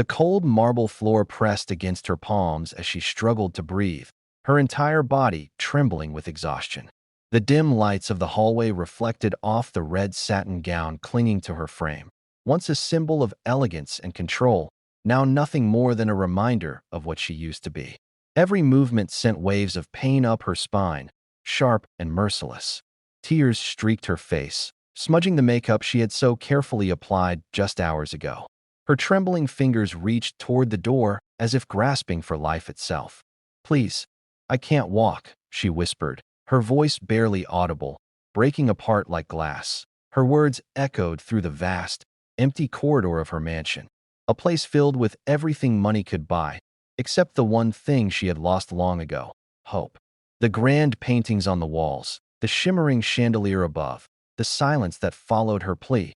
The cold marble floor pressed against her palms as she struggled to breathe, her entire body trembling with exhaustion. The dim lights of the hallway reflected off the red satin gown clinging to her frame. Once a symbol of elegance and control, now nothing more than a reminder of what she used to be. Every movement sent waves of pain up her spine, sharp and merciless. Tears streaked her face, smudging the makeup she had so carefully applied just hours ago. Her trembling fingers reached toward the door as if grasping for life itself. "Please, I can't walk," she whispered, her voice barely audible, breaking apart like glass. Her words echoed through the vast, empty corridor of her mansion, a place filled with everything money could buy, except the one thing she had lost long ago: hope. The grand paintings on the walls, the shimmering chandelier above, the silence that followed her plea,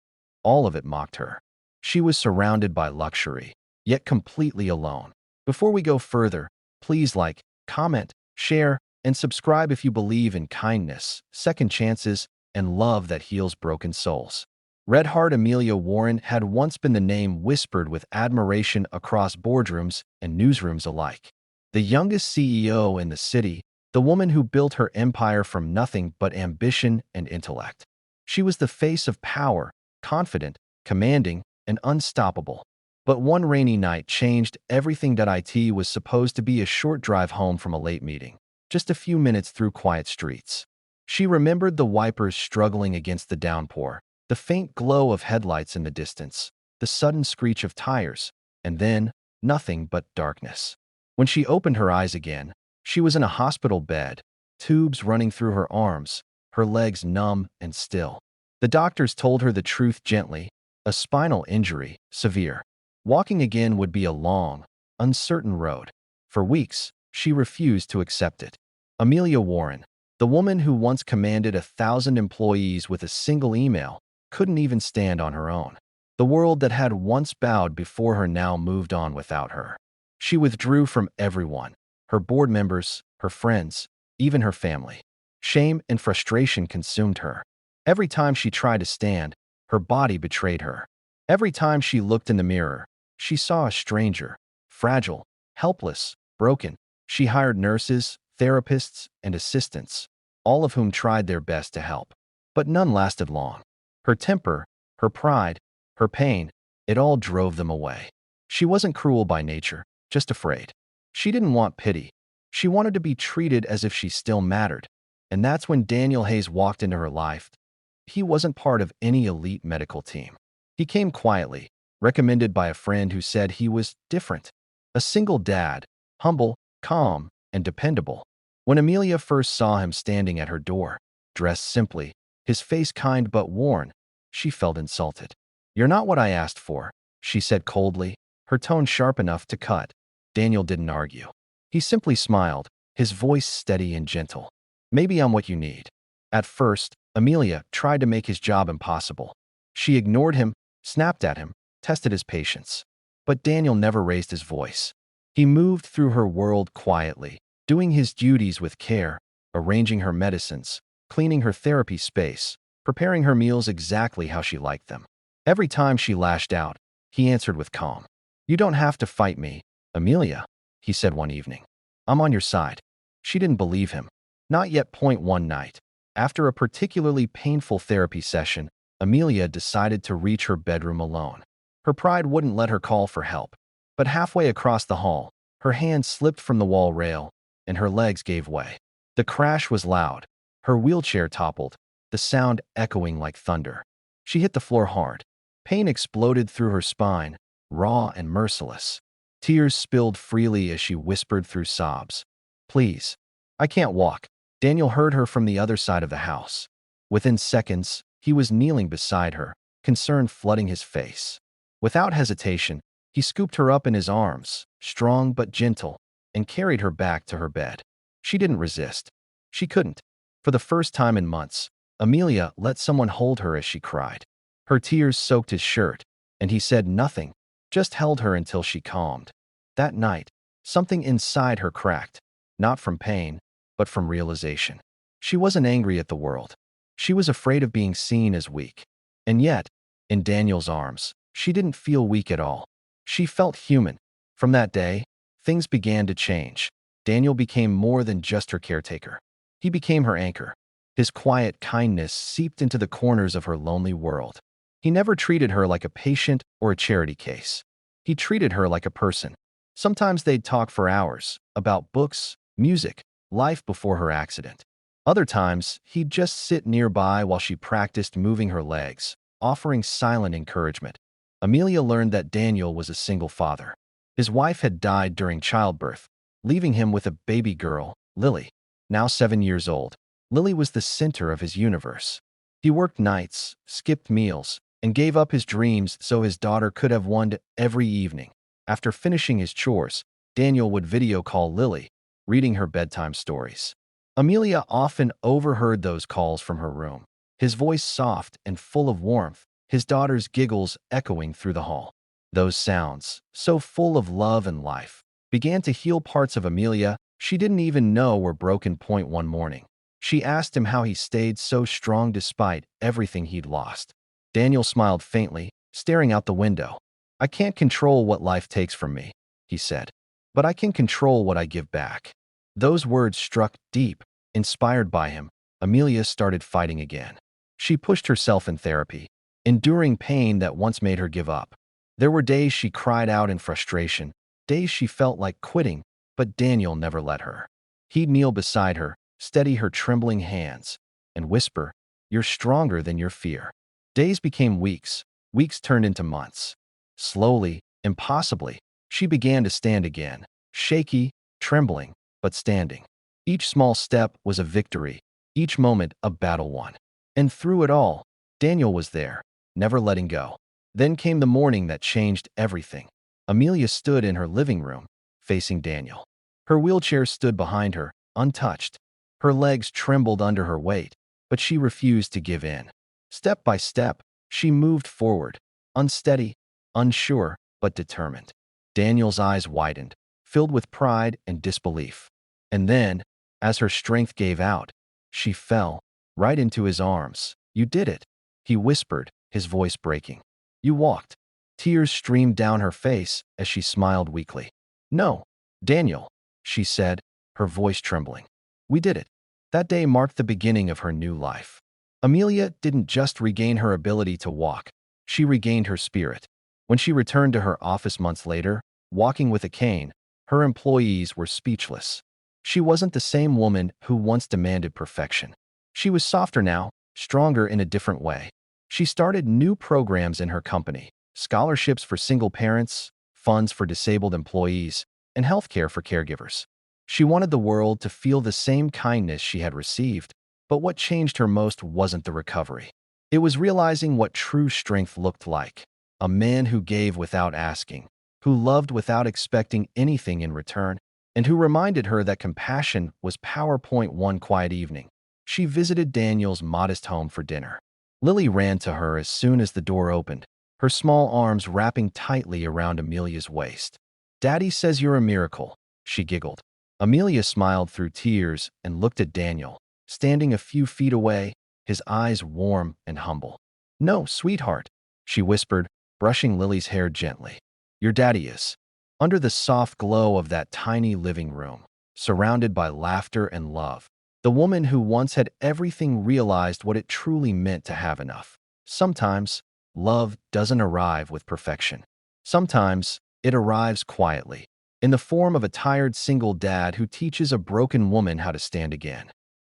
all of it mocked her. She was surrounded by luxury, yet completely alone. Before we go further, please like, comment, share, and subscribe if you believe in kindness, second chances, and love that heals broken souls. Red Heart Amelia Warren had once been the name whispered with admiration across boardrooms and newsrooms alike. The youngest CEO in the city, the woman who built her empire from nothing but ambition and intellect. She was the face of power, confident, commanding, and unstoppable. But one rainy night changed everything. It was supposed to be a short drive home from a late meeting, just a few minutes through quiet streets. She remembered the wipers struggling against the downpour, the faint glow of headlights in the distance, the sudden screech of tires, and then nothing but darkness. When she opened her eyes again, she was in a hospital bed, tubes running through her arms, her legs numb and still. The doctors told her the truth gently: a spinal injury, severe. Walking again would be a long, uncertain road. For weeks, she refused to accept it. Amelia Warren, the woman who once commanded 1,000 employees with a single email, couldn't even stand on her own. The world that had once bowed before her now moved on without her. She withdrew from everyone: her board members, her friends, even her family. Shame and frustration consumed her. Every time she tried to stand, her body betrayed her. Every time she looked in the mirror, she saw a stranger, fragile, helpless, broken. She hired nurses, therapists, and assistants, all of whom tried their best to help. But none lasted long. Her temper, her pride, her pain, it all drove them away. She wasn't cruel by nature, just afraid. She didn't want pity. She wanted to be treated as if she still mattered. And that's when Daniel Hayes walked into her life. He wasn't part of any elite medical team. He came quietly, recommended by a friend who said he was different. A single dad, humble, calm, and dependable. When Amelia first saw him standing at her door, dressed simply, his face kind but worn, she felt insulted. "You're not what I asked for," she said coldly, her tone sharp enough to cut. Daniel didn't argue. He simply smiled, his voice steady and gentle. "Maybe I'm what you need." At first, Amelia tried to make his job impossible. She ignored him, snapped at him, tested his patience. But Daniel never raised his voice. He moved through her world quietly, doing his duties with care, arranging her medicines, cleaning her therapy space, preparing her meals exactly how she liked them. Every time she lashed out, he answered with calm. "You don't have to fight me, Amelia," he said one evening. "I'm on your side." She didn't believe him. Not yet. One night, after a particularly painful therapy session, Amelia decided to reach her bedroom alone. Her pride wouldn't let her call for help. But halfway across the hall, her hand slipped from the wall rail, and her legs gave way. The crash was loud. Her wheelchair toppled, the sound echoing like thunder. She hit the floor hard. Pain exploded through her spine, raw and merciless. Tears spilled freely as she whispered through sobs, "Please, I can't walk." Daniel heard her from the other side of the house. Within seconds, he was kneeling beside her, concern flooding his face. Without hesitation, he scooped her up in his arms, strong but gentle, and carried her back to her bed. She didn't resist. She couldn't. For the first time in months, Amelia let someone hold her as she cried. Her tears soaked his shirt, and he said nothing, just held her until she calmed. That night, something inside her cracked, not from pain, but from realization. She wasn't angry at the world. She was afraid of being seen as weak. And yet, in Daniel's arms, she didn't feel weak at all. She felt human. From that day, things began to change. Daniel became more than just her caretaker. He became her anchor. His quiet kindness seeped into the corners of her lonely world. He never treated her like a patient or a charity case. He treated her like a person. Sometimes they'd talk for hours about books, music, life before her accident. Other times, he'd just sit nearby while she practiced moving her legs, offering silent encouragement. Amelia learned that Daniel was a single father. His wife had died during childbirth, leaving him with a baby girl, Lily, now 7 years old. Lily was the center of his universe. He worked nights, skipped meals, and gave up his dreams so his daughter could have one every evening. After finishing his chores, Daniel would video call Lily, reading her bedtime stories. Amelia often overheard those calls from her room, his voice soft and full of warmth, his daughter's giggles echoing through the hall. Those sounds, so full of love and life, began to heal parts of Amelia she didn't even know were broken. One morning, she asked him how he stayed so strong despite everything he'd lost. Daniel smiled faintly, staring out the window. "I can't control what life takes from me," he said, "but I can control what I give back." Those words struck deep. Inspired by him, Amelia started fighting again. She pushed herself in therapy, enduring pain that once made her give up. There were days she cried out in frustration, days she felt like quitting, but Daniel never let her. He'd kneel beside her, steady her trembling hands, and whisper, "You're stronger than your fear." Days became weeks. Weeks turned into months. Slowly, impossibly, she began to stand again, shaky, trembling, but standing. Each small step was a victory, each moment a battle won. And through it all, Daniel was there, never letting go. Then came the morning that changed everything. Amelia stood in her living room, facing Daniel. Her wheelchair stood behind her, untouched. Her legs trembled under her weight, but she refused to give in. Step by step, she moved forward, unsteady, unsure, but determined. Daniel's eyes widened, filled with pride and disbelief. And then, as her strength gave out, she fell right into his arms. "You did it," he whispered, his voice breaking. "You walked." Tears streamed down her face as she smiled weakly. "No, Daniel," she said, her voice trembling. "We did it." That day marked the beginning of her new life. Amelia didn't just regain her ability to walk, she regained her spirit. When she returned to her office months later, walking with a cane, her employees were speechless. She wasn't the same woman who once demanded perfection. She was softer now, stronger in a different way. She started new programs in her company, scholarships for single parents, funds for disabled employees, and healthcare for caregivers. She wanted the world to feel the same kindness she had received, but what changed her most wasn't the recovery. It was realizing what true strength looked like. A man who gave without asking, who loved without expecting anything in return, and who reminded her that compassion was power. One quiet evening, she visited Daniel's modest home for dinner. Lily ran to her as soon as the door opened, her small arms wrapping tightly around Amelia's waist. "Daddy says you're a miracle," she giggled. Amelia smiled through tears and looked at Daniel, standing a few feet away, his eyes warm and humble. "No, sweetheart," she whispered, brushing Lily's hair gently. "Your daddy is." Under the soft glow of that tiny living room, surrounded by laughter and love, the woman who once had everything realized what it truly meant to have enough. Sometimes, love doesn't arrive with perfection. Sometimes, it arrives quietly, in the form of a tired single dad who teaches a broken woman how to stand again.